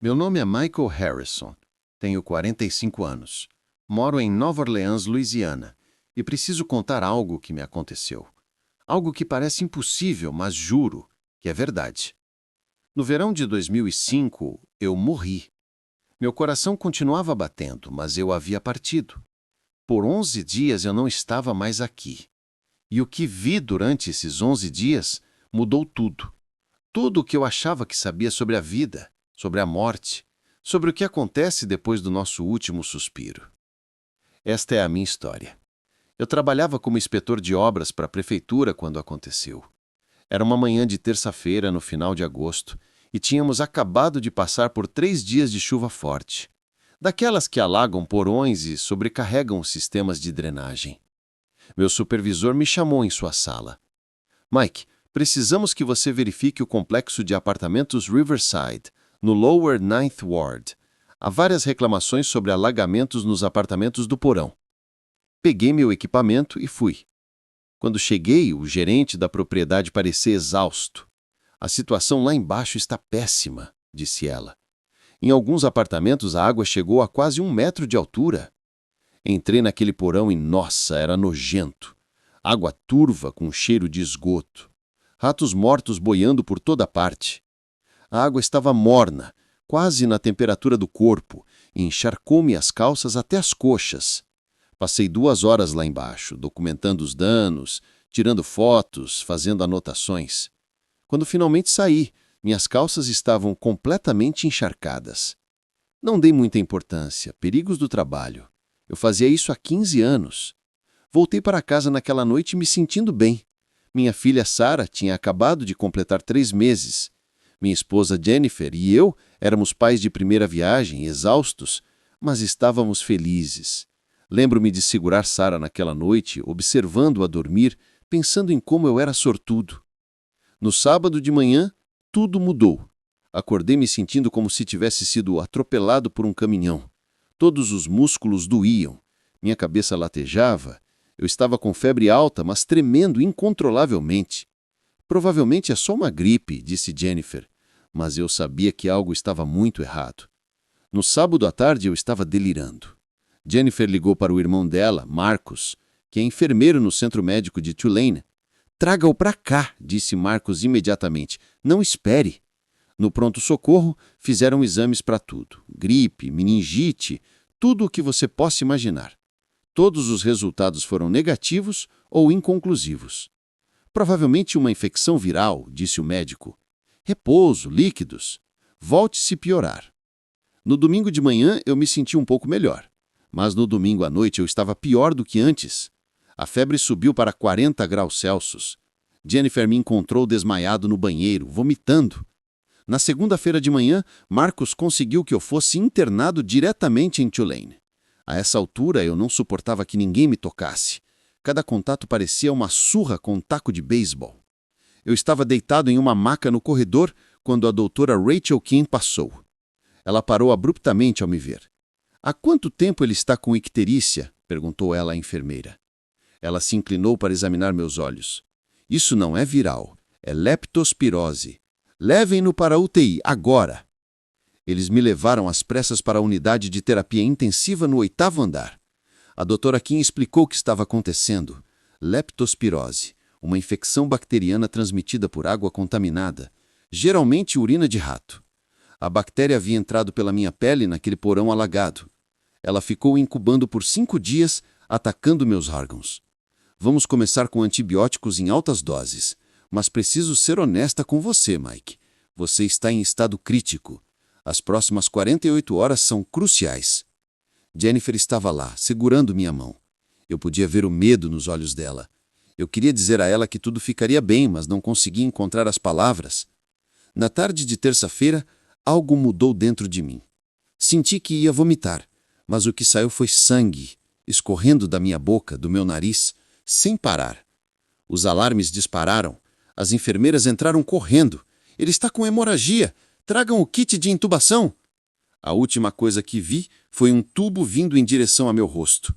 Meu nome é Michael Harrison, tenho 45 anos, moro em Nova Orleans, Louisiana, e preciso contar algo que me aconteceu. Algo que parece impossível, mas juro que é verdade. No verão de 2005, eu morri. Meu coração continuava batendo, mas eu havia partido. Por 11 dias eu não estava mais aqui. E o que vi durante esses 11 dias mudou tudo. Tudo o que eu achava que sabia sobre a vida, sobre a morte, sobre o que acontece depois do nosso último suspiro. Esta é a minha história. Eu trabalhava como inspetor de obras para a prefeitura quando aconteceu. Era uma manhã de terça-feira, no final de agosto, e tínhamos acabado de passar por 3 dias de chuva forte. Daquelas que alagam porões e sobrecarregam os sistemas de drenagem. Meu supervisor me chamou em sua sala. Mike, precisamos que você verifique o complexo de apartamentos Riverside, no Lower Ninth Ward. Há várias reclamações sobre alagamentos nos apartamentos do porão. Peguei meu equipamento e fui. Quando cheguei, o gerente da propriedade parecia exausto. A situação lá embaixo está péssima, disse ela. Em alguns apartamentos a água chegou a quase 1 metro de altura. Entrei naquele porão e, nossa, era nojento. Água turva com cheiro de esgoto. Ratos mortos boiando por toda parte. A água estava morna, quase na temperatura do corpo, e encharcou-me as calças até as coxas. Passei 2 horas lá embaixo, documentando os danos, tirando fotos, fazendo anotações. Quando finalmente saí, minhas calças estavam completamente encharcadas. Não dei muita importância, perigos do trabalho. Eu fazia isso há 15 anos. Voltei para casa naquela noite me sentindo bem. Minha filha Sarah tinha acabado de completar 3 meses. Minha esposa Jennifer e eu éramos pais de primeira viagem, exaustos, mas estávamos felizes. Lembro-me de segurar Sarah naquela noite, observando-a dormir, pensando em como eu era sortudo. No sábado de manhã, tudo mudou. Acordei me sentindo como se tivesse sido atropelado por um caminhão. Todos os músculos doíam. Minha cabeça latejava. Eu estava com febre alta, mas tremendo incontrolavelmente. Provavelmente é só uma gripe, disse Jennifer, mas eu sabia que algo estava muito errado. No sábado à tarde eu estava delirando. Jennifer ligou para o irmão dela, Marcos, que é enfermeiro no centro médico de Tulane. Traga-o para cá, disse Marcos imediatamente. Não espere. No pronto-socorro, fizeram exames para tudo. Gripe, meningite, tudo o que você possa imaginar. Todos os resultados foram negativos ou inconclusivos. Provavelmente uma infecção viral, disse o médico. Repouso, líquidos. Volte se piorar. No domingo de manhã eu me senti um pouco melhor. Mas no domingo à noite eu estava pior do que antes. A febre subiu para 40 graus Celsius. Jennifer me encontrou desmaiado no banheiro, vomitando. Na segunda-feira de manhã, Marcos conseguiu que eu fosse internado diretamente em Tulane. A essa altura, eu não suportava que ninguém me tocasse. Cada contato parecia uma surra com um taco de beisebol. Eu estava deitado em uma maca no corredor quando a doutora Rachel King passou. Ela parou abruptamente ao me ver. Há quanto tempo ele está com icterícia? Perguntou ela à enfermeira. Ela se inclinou para examinar meus olhos. Isso não é viral, é leptospirose. Levem-no para a UTI, agora! Eles me levaram às pressas para a unidade de terapia intensiva no 8º andar. A doutora Kim explicou o que estava acontecendo. Leptospirose, uma infecção bacteriana transmitida por água contaminada, geralmente urina de rato. A bactéria havia entrado pela minha pele naquele porão alagado. Ela ficou incubando por 5 dias, atacando meus órgãos. Vamos começar com antibióticos em altas doses. Mas preciso ser honesta com você, Mike. Você está em estado crítico. As próximas 48 horas são cruciais. Jennifer estava lá, segurando minha mão. Eu podia ver o medo nos olhos dela. Eu queria dizer a ela que tudo ficaria bem, mas não conseguia encontrar as palavras. Na tarde de terça-feira, algo mudou dentro de mim. Senti que ia vomitar, mas o que saiu foi sangue, escorrendo da minha boca, do meu nariz, sem parar. Os alarmes dispararam. As enfermeiras entraram correndo. Ele está com hemorragia. Tragam o kit de intubação. A última coisa que vi foi um tubo vindo em direção a meu rosto.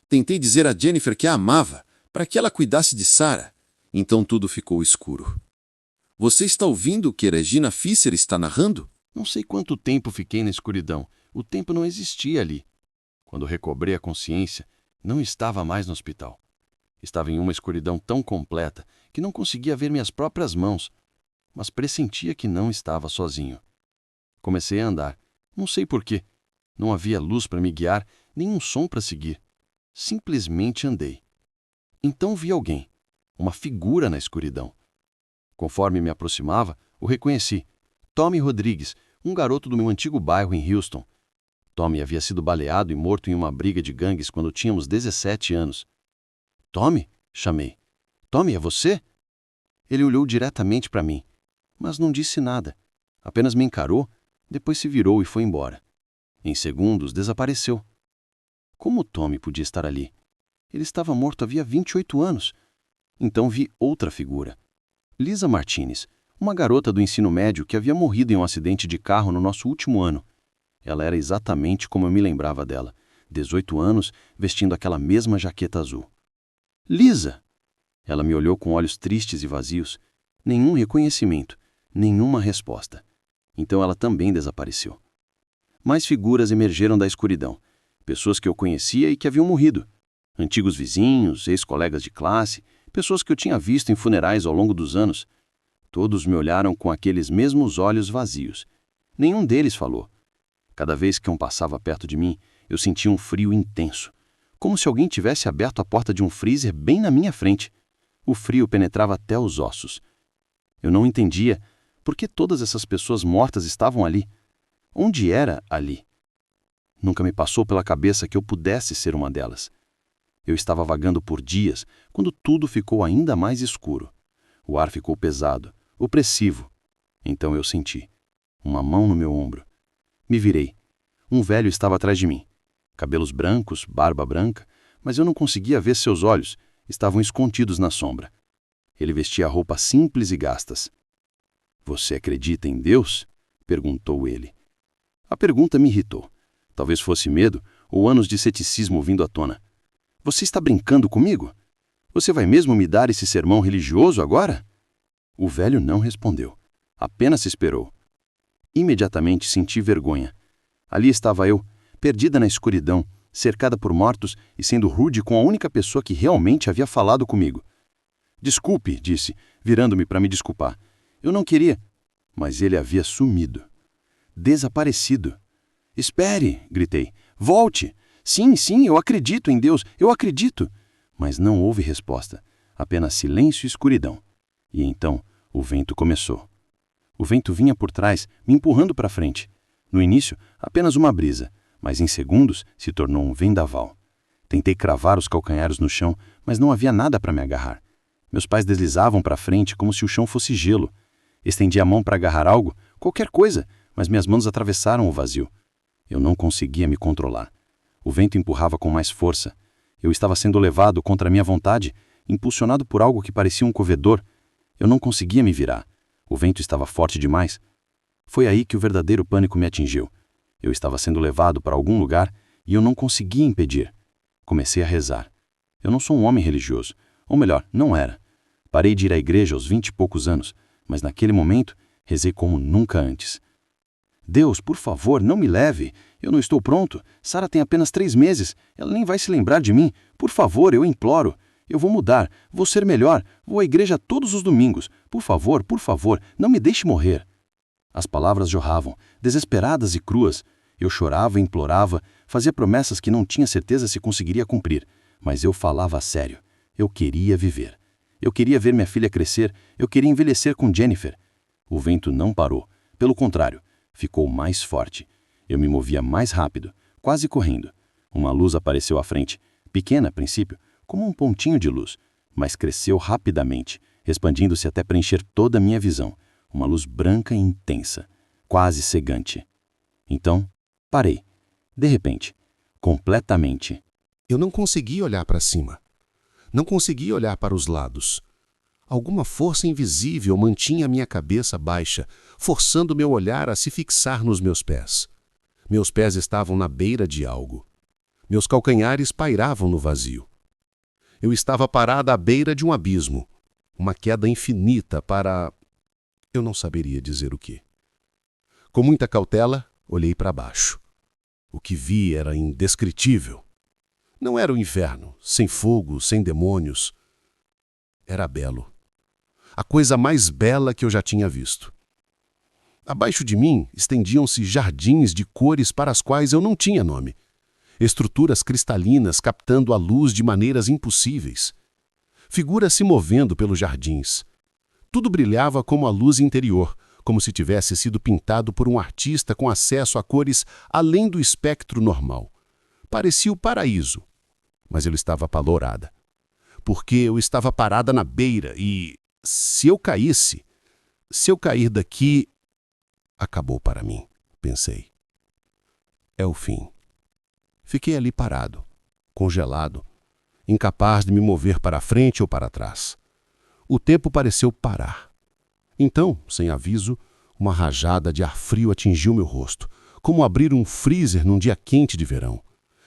Tentei dizer a Jennifer que a amava, para que ela cuidasse de Sarah. Então tudo ficou escuro. Você está ouvindo o que Regina Fisher está narrando? Não sei quanto tempo fiquei na escuridão. O tempo não existia ali. Quando recobrei a consciência, não estava mais no hospital. Estava em uma escuridão tão completa que não conseguia ver minhas próprias mãos, mas pressentia que não estava sozinho. Comecei a andar. Não sei por quê. Não havia luz para me guiar, nem um som para seguir. Simplesmente andei. Então vi alguém, uma figura na escuridão. Conforme me aproximava, o reconheci. Tommy Rodrigues, um garoto do meu antigo bairro em Houston. Tommy havia sido baleado e morto em uma briga de gangues quando tínhamos 17 anos. Tommy? Chamei. Tommy, é você? Ele olhou diretamente para mim, mas não disse nada. Apenas me encarou, depois se virou e foi embora. Em segundos, desapareceu. Como Tommy podia estar ali? Ele estava morto havia 28 anos. Então vi outra figura. Lisa Martinez, uma garota do ensino médio que havia morrido em um acidente de carro no nosso último ano. Ela era exatamente como eu me lembrava dela, 18 anos, vestindo aquela mesma jaqueta azul. Lisa! Ela me olhou com olhos tristes e vazios. Nenhum reconhecimento, nenhuma resposta. Então ela também desapareceu. Mais figuras emergeram da escuridão. Pessoas que eu conhecia e que haviam morrido. Antigos vizinhos, ex-colegas de classe, pessoas que eu tinha visto em funerais ao longo dos anos. Todos me olharam com aqueles mesmos olhos vazios. Nenhum deles falou. Cada vez que um passava perto de mim, eu sentia um frio intenso, como se alguém tivesse aberto a porta de um freezer bem na minha frente. O frio penetrava até os ossos. Eu não entendia por que todas essas pessoas mortas estavam ali. Onde era ali? Nunca me passou pela cabeça que eu pudesse ser uma delas. Eu estava vagando por dias, quando tudo ficou ainda mais escuro. O ar ficou pesado, opressivo. Então eu senti uma mão no meu ombro. Me virei. Um velho estava atrás de mim. Cabelos brancos, barba branca, mas eu não conseguia ver seus olhos. Estavam escondidos na sombra. Ele vestia roupas simples e gastas. "Você acredita em Deus?" perguntou ele. A pergunta me irritou. Talvez fosse medo ou anos de ceticismo vindo à tona. "Você está brincando comigo? Você vai mesmo me dar esse sermão religioso agora?" O velho não respondeu. Apenas esperou. Imediatamente senti vergonha. Ali estava eu, perdida na escuridão, cercada por mortos e sendo rude com a única pessoa que realmente havia falado comigo. "Desculpe", disse, virando-me para me desculpar. "Eu não queria." Mas ele havia sumido. Desaparecido. "Espere", gritei. "Volte! Sim, sim, eu acredito em Deus, eu acredito." Mas não houve resposta, apenas silêncio e escuridão. E então o vento começou. O vento vinha por trás, me empurrando para frente. No início, apenas uma brisa, mas em segundos se tornou um vendaval. Tentei cravar os calcanhares no chão, mas não havia nada para me agarrar. Meus pés deslizavam para frente como se o chão fosse gelo. Estendi a mão para agarrar algo, qualquer coisa, mas minhas mãos atravessaram o vazio. Eu não conseguia me controlar. O vento empurrava com mais força. Eu estava sendo levado contra a minha vontade, impulsionado por algo que parecia um covedor. Eu não conseguia me virar. O vento estava forte demais. Foi aí que o verdadeiro pânico me atingiu. Eu estava sendo levado para algum lugar e eu não conseguia impedir. Comecei a rezar. Eu não sou um homem religioso. Ou melhor, não era. Parei de ir à igreja aos 20 e poucos anos, mas naquele momento rezei como nunca antes. "Deus, por favor, não me leve. Eu não estou pronto. Sarah tem apenas 3 meses. Ela nem vai se lembrar de mim. Por favor, eu imploro. Eu vou mudar. Vou ser melhor. Vou à igreja todos os domingos. Por favor, não me deixe morrer." As palavras jorravam, desesperadas e cruas. Eu chorava e implorava, fazia promessas que não tinha certeza se conseguiria cumprir. Mas eu falava a sério. Eu queria viver. Eu queria ver minha filha crescer. Eu queria envelhecer com Jennifer. O vento não parou. Pelo contrário, ficou mais forte. Eu me movia mais rápido, quase correndo. Uma luz apareceu à frente, pequena a princípio, como um pontinho de luz, mas cresceu rapidamente, expandindo-se até preencher toda a minha visão. Uma luz branca e intensa, quase cegante. Então, parei. De repente, completamente. Eu não conseguia olhar para cima. Não conseguia olhar para os lados. Alguma força invisível mantinha a minha cabeça baixa, forçando meu olhar a se fixar nos meus pés. Meus pés estavam na beira de algo. Meus calcanhares pairavam no vazio. Eu estava parada à beira de um abismo, uma queda infinita para... Eu não saberia dizer o quê. Com muita cautela, olhei para baixo. O que vi era indescritível. Não era o inferno, sem fogo, sem demônios. Era belo. A coisa mais bela que eu já tinha visto. Abaixo de mim estendiam-se jardins de cores para as quais eu não tinha nome. Estruturas cristalinas captando a luz de maneiras impossíveis. Figuras se movendo pelos jardins. Tudo brilhava como a luz interior, como se tivesse sido pintado por um artista com acesso a cores além do espectro normal. Parecia o paraíso, mas eu estava apalorada. Porque eu estava parada na beira e, se eu cair daqui, acabou para mim, pensei. É o fim. Fiquei ali parado, congelado, incapaz de me mover para frente ou para trás. O tempo pareceu parar. Então, sem aviso, uma rajada de ar frio atingiu meu rosto, como abrir um freezer num dia quente de verão.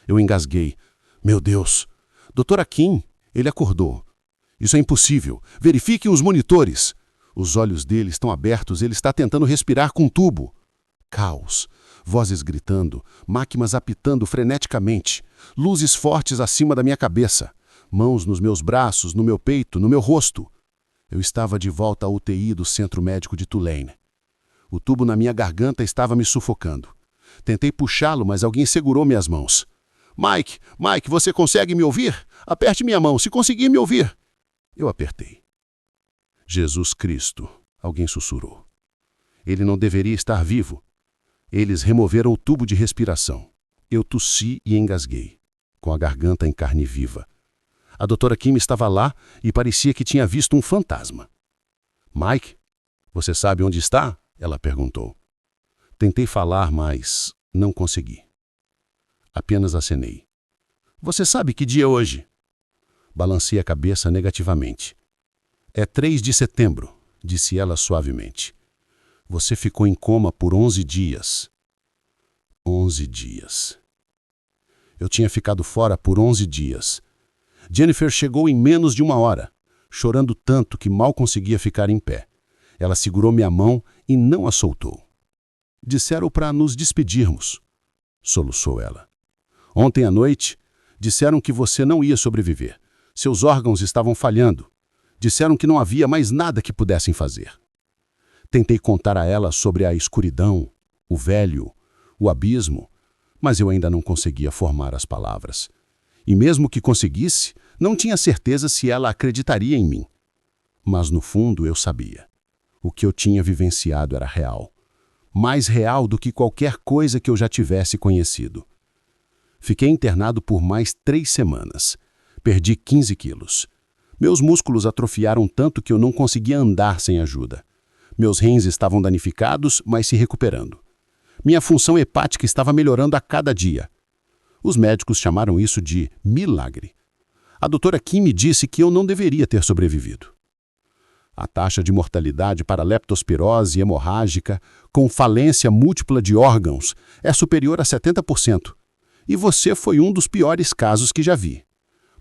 Eu engasguei. Meu Deus! Dr. Kim, ele acordou. Isso é impossível. Verifiquem os monitores. Os olhos dele estão abertos, ele está tentando respirar com um tubo. Caos. Vozes gritando, máquinas apitando freneticamente, luzes fortes acima da minha cabeça, mãos nos meus braços, no meu peito, no meu rosto. Eu estava de volta à UTI do Centro Médico de Tulane. O tubo na minha garganta estava me sufocando. Tentei puxá-lo, mas alguém segurou minhas mãos. Mike, você consegue me ouvir? Aperte minha mão, se conseguir me ouvir. Eu apertei. Jesus Cristo, alguém sussurrou. Ele não deveria estar vivo. Eles removeram o tubo de respiração. Eu tossi e engasguei, com a garganta em carne viva. A doutora Kim estava lá e parecia que tinha visto um fantasma. Mike, você sabe onde está? Ela perguntou. Tentei falar, mas não consegui. Apenas acenei. Você sabe que dia é hoje? Balancei a cabeça negativamente. É 3 de setembro, disse ela suavemente. Você ficou em coma por 11 dias. 11 dias. Eu tinha ficado fora por 11 dias. Jennifer chegou em menos de 1 hora, chorando tanto que mal conseguia ficar em pé. Ela segurou minha mão e não a soltou. Disseram para nos despedirmos, soluçou ela. Ontem à noite, disseram que você não ia sobreviver. Seus órgãos estavam falhando. Disseram que não havia mais nada que pudessem fazer. Tentei contar a ela sobre a escuridão, o velho, o abismo, mas eu ainda não conseguia formar as palavras. E mesmo que conseguisse, não tinha certeza se ela acreditaria em mim. Mas no fundo eu sabia. O que eu tinha vivenciado era real. Mais real do que qualquer coisa que eu já tivesse conhecido. Fiquei internado por mais 3 semanas. Perdi 15 quilos. Meus músculos atrofiaram tanto que eu não conseguia andar sem ajuda. Meus rins estavam danificados, mas se recuperando. Minha função hepática estava melhorando a cada dia. Os médicos chamaram isso de milagre. A doutora Kim me disse que eu não deveria ter sobrevivido. A taxa de mortalidade para leptospirose hemorrágica com falência múltipla de órgãos é superior a 70%. E você foi um dos piores casos que já vi.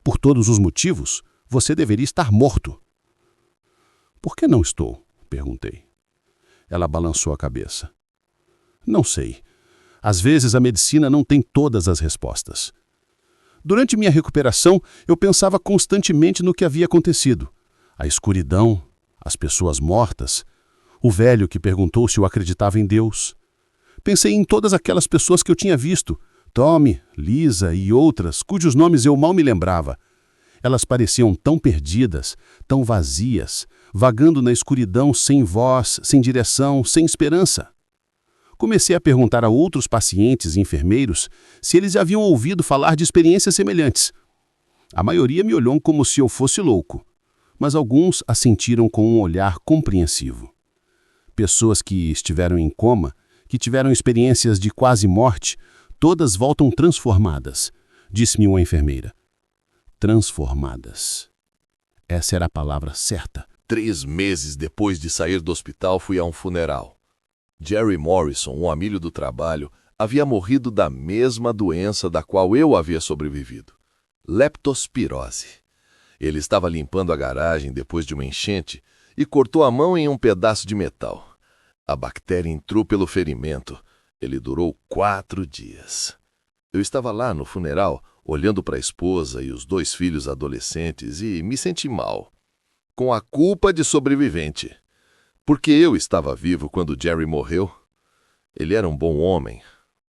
Por todos os motivos, você deveria estar morto. Por que não estou? Perguntei. Ela balançou a cabeça. Não sei. Às vezes a medicina não tem todas as respostas. Durante minha recuperação, eu pensava constantemente no que havia acontecido. A escuridão, as pessoas mortas, o velho que perguntou se eu acreditava em Deus. Pensei em todas aquelas pessoas que eu tinha visto, Tommy, Lisa e outras, cujos nomes eu mal me lembrava. Elas pareciam tão perdidas, tão vazias, vagando na escuridão sem voz, sem direção, sem esperança. Comecei a perguntar a outros pacientes e enfermeiros se eles haviam ouvido falar de experiências semelhantes. A maioria me olhou como se eu fosse louco, mas alguns assentiram com um olhar compreensivo. Pessoas que estiveram em coma, que tiveram experiências de quase morte, todas voltam transformadas, disse-me uma enfermeira. Transformadas. Essa era a palavra certa. 3 meses depois de sair do hospital, fui a um funeral. Jerry Morrison, um amigo do trabalho, havia morrido da mesma doença da qual eu havia sobrevivido. Leptospirose. Ele estava limpando a garagem depois de uma enchente e cortou a mão em um pedaço de metal. A bactéria entrou pelo ferimento. Ele durou 4 dias. Eu estava lá no funeral, olhando para a esposa e os 2 filhos adolescentes e me senti mal. Com a culpa de sobrevivente. Porque eu estava vivo quando Jerry morreu. Ele era um bom homem.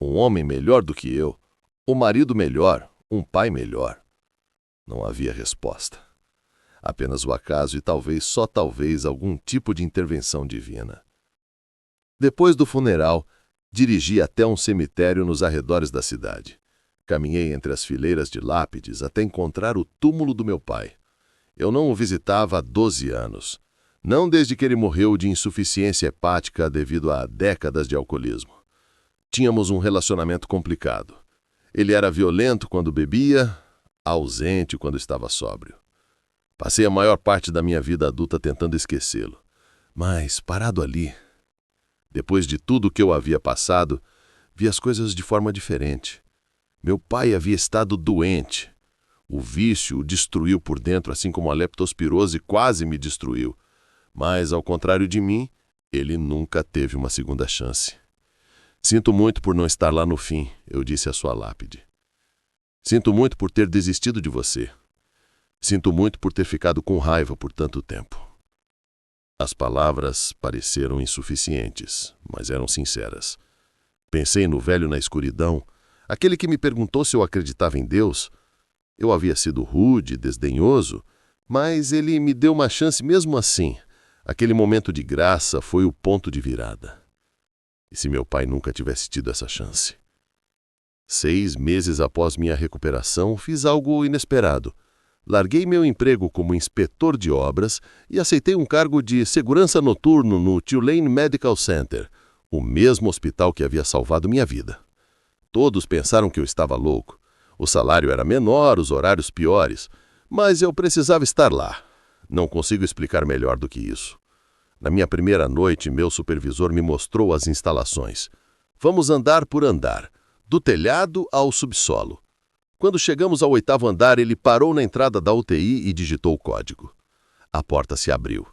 Um homem melhor do que eu. Um marido melhor. Um pai melhor. Não havia resposta. Apenas o acaso e talvez, só talvez, algum tipo de intervenção divina. Depois do funeral, dirigi até um cemitério nos arredores da cidade. Caminhei entre as fileiras de lápides até encontrar o túmulo do meu pai. Eu não o visitava há 12 anos. Não desde que ele morreu de insuficiência hepática devido a décadas de alcoolismo. Tínhamos um relacionamento complicado. Ele era violento quando bebia, ausente quando estava sóbrio. Passei a maior parte da minha vida adulta tentando esquecê-lo. Mas, parado ali, depois de tudo que eu havia passado, vi as coisas de forma diferente. Meu pai havia estado doente. O vício o destruiu por dentro, assim como a leptospirose quase me destruiu. Mas, ao contrário de mim, ele nunca teve uma segunda chance. Sinto muito por não estar lá no fim, eu disse à sua lápide. Sinto muito por ter desistido de você. Sinto muito por ter ficado com raiva por tanto tempo. As palavras pareceram insuficientes, mas eram sinceras. Pensei no velho na escuridão, aquele que me perguntou se eu acreditava em Deus. Eu havia sido rude, desdenhoso, mas ele me deu uma chance mesmo assim. Aquele momento de graça foi o ponto de virada. E se meu pai nunca tivesse tido essa chance? 6 meses após minha recuperação, fiz algo inesperado. Larguei meu emprego como inspetor de obras e aceitei um cargo de segurança noturno no Tulane Medical Center, o mesmo hospital que havia salvado minha vida. Todos pensaram que eu estava louco. O salário era menor, os horários piores, mas eu precisava estar lá. Não consigo explicar melhor do que isso. Na minha primeira noite, meu supervisor me mostrou as instalações. Vamos andar por andar, do telhado ao subsolo. Quando chegamos ao 8º andar, ele parou na entrada da UTI e digitou o código. A porta se abriu.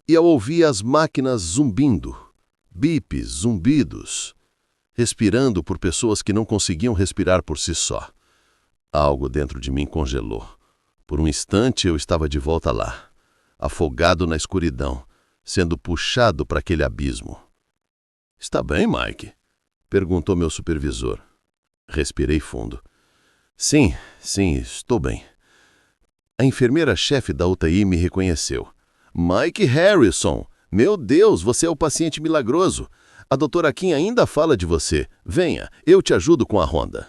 E eu ouvi as máquinas zumbindo. Bips, zumbidos. Respirando por pessoas que não conseguiam respirar por si só. Algo dentro de mim congelou. Por um instante eu estava de volta lá, afogado na escuridão, sendo puxado para aquele abismo. "Está bem, Mike?" perguntou meu supervisor. Respirei fundo. Sim, estou bem. A enfermeira-chefe da UTI me reconheceu. "Mike Harrison! Meu Deus, você é o paciente milagroso! A doutora Kim ainda fala de você. Venha, eu te ajudo com a ronda."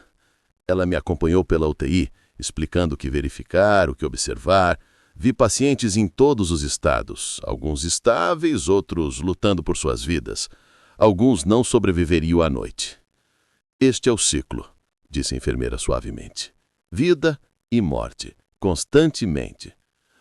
Ela me acompanhou pela UTI, explicando o que verificar, o que observar. Vi pacientes em todos os estados, alguns estáveis, outros lutando por suas vidas. Alguns não sobreviveriam à noite. "Este é o ciclo", disse a enfermeira suavemente. "Vida e morte, constantemente.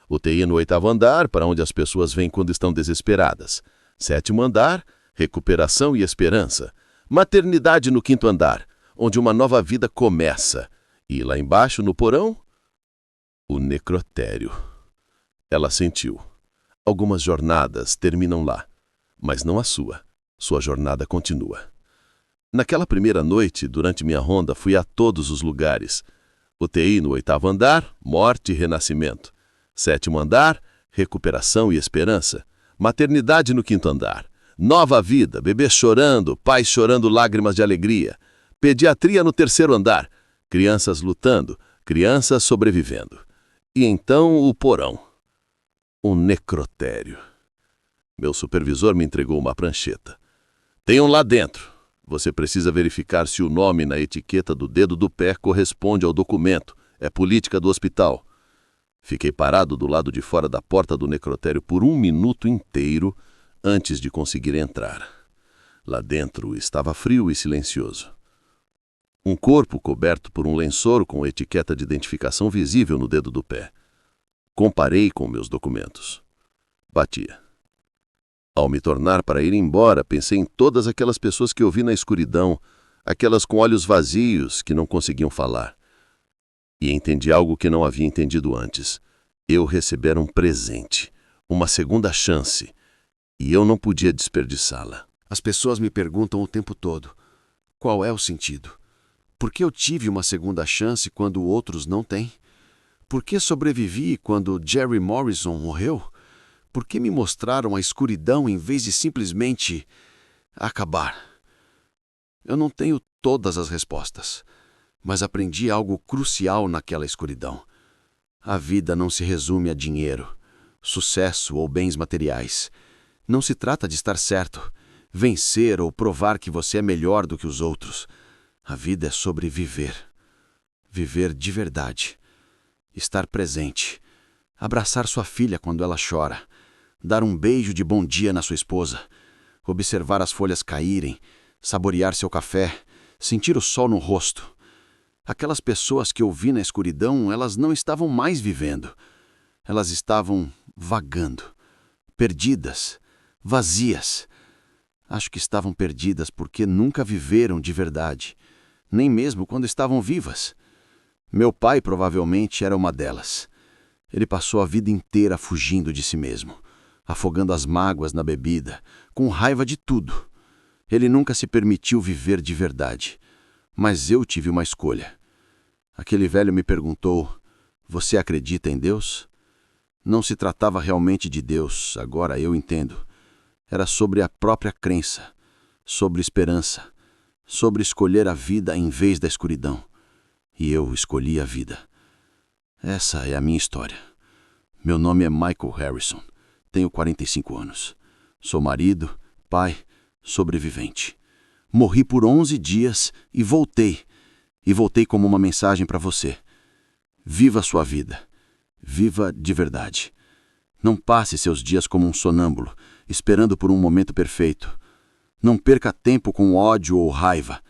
UTI no 8º andar, para onde as pessoas vêm quando estão desesperadas. 7º andar, recuperação e esperança. Maternidade no 5º andar, onde uma nova vida começa. E lá embaixo, no porão, o necrotério." Ela sentiu. Algumas jornadas terminam lá, mas não a sua. Sua jornada continua. Naquela primeira noite, durante minha ronda, fui a todos os lugares. UTI no 8º andar, morte e renascimento. 7º andar, recuperação e esperança. Maternidade no 5º andar. Nova vida, bebês chorando, pais chorando lágrimas de alegria. Pediatria no 3º andar. Crianças lutando, crianças sobrevivendo. E então o porão. Um necrotério. Meu supervisor me entregou uma prancheta. "Tem um lá dentro. Você precisa verificar se o nome na etiqueta do dedo do pé corresponde ao documento. É política do hospital." Fiquei parado do lado de fora da porta do necrotério por 1 minuto inteiro antes de conseguir entrar. Lá dentro estava frio e silencioso. Um corpo coberto por um lençol com etiqueta de identificação visível no dedo do pé. Comparei com meus documentos. Batia. Ao me tornar para ir embora, pensei em todas aquelas pessoas que eu vi na escuridão, aquelas com olhos vazios que não conseguiam falar. E entendi algo que não havia entendido antes. Eu recebera um presente, uma segunda chance, e eu não podia desperdiçá-la. As pessoas me perguntam o tempo todo: qual é o sentido? Por que eu tive uma segunda chance quando outros não têm? Por que sobrevivi quando Jerry Morrison morreu? Por que me mostraram a escuridão em vez de simplesmente acabar? Eu não tenho todas as respostas, mas aprendi algo crucial naquela escuridão. A vida não se resume a dinheiro, sucesso ou bens materiais. Não se trata de estar certo, vencer ou provar que você é melhor do que os outros. A vida é sobre viver. Viver de verdade. Estar presente. Abraçar sua filha quando ela chora. Dar um beijo de bom dia na sua esposa. Observar as folhas caírem. Saborear seu café. Sentir o sol no rosto. Aquelas pessoas que eu vi na escuridão, elas não estavam mais vivendo. Elas estavam vagando. Perdidas. Vazias. Acho que estavam perdidas porque nunca viveram de verdade. Nem mesmo quando estavam vivas. Meu pai provavelmente era uma delas. Ele passou a vida inteira fugindo de si mesmo, afogando as mágoas na bebida, com raiva de tudo. Ele nunca se permitiu viver de verdade. Mas eu tive uma escolha. Aquele velho me perguntou: você acredita em Deus? Não se tratava realmente de Deus, agora eu entendo. Era sobre a própria crença, sobre esperança, sobre escolher a vida em vez da escuridão. E eu escolhi a vida. Essa é a minha história. Meu nome é Michael Harrison. Tenho 45 anos. Sou marido, pai, sobrevivente. Morri por 11 dias e voltei. E voltei como uma mensagem para você. Viva a sua vida. Viva de verdade. Não passe seus dias como um sonâmbulo, esperando por um momento perfeito. Não perca tempo com ódio ou raiva.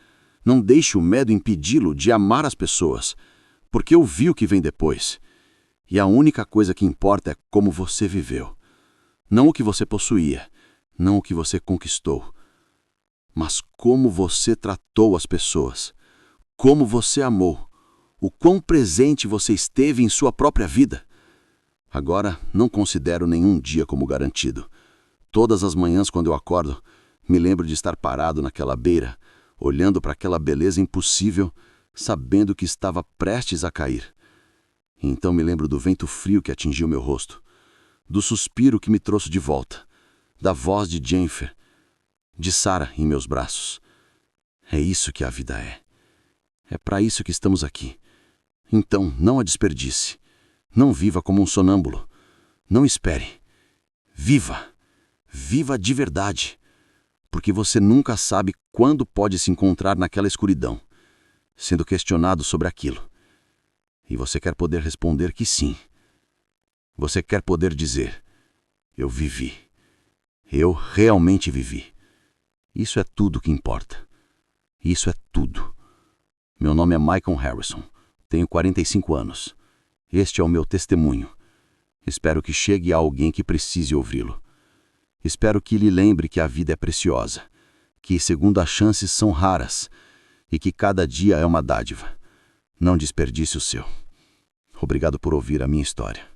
Não deixe o medo impedi-lo de amar as pessoas, porque eu vi o que vem depois. E a única coisa que importa é como você viveu. Não o que você possuía, não o que você conquistou, mas como você tratou as pessoas, como você amou, o quão presente você esteve em sua própria vida. Agora, não considero nenhum dia como garantido. Todas as manhãs, quando eu acordo, me lembro de estar parado naquela beira, olhando para aquela beleza impossível, sabendo que estava prestes a cair. E então me lembro do vento frio que atingiu meu rosto, do suspiro que me trouxe de volta, da voz de Jennifer, de Sarah em meus braços. É isso que a vida é. É para isso que estamos aqui. Então, não a desperdice. Não viva como um sonâmbulo. Não espere. Viva. Viva de verdade. Porque você nunca sabe quando pode se encontrar naquela escuridão, sendo questionado sobre aquilo. E você quer poder responder que sim. Você quer poder dizer: eu vivi. Eu realmente vivi. Isso é tudo que importa. Isso é tudo. Meu nome é Michael Harrison. Tenho 45 anos. Este é o meu testemunho. Espero que chegue a alguém que precise ouvi-lo. Espero que lhe lembre que a vida é preciosa, que segundas chances são raras e que cada dia é uma dádiva. Não desperdice o seu. Obrigado por ouvir a minha história.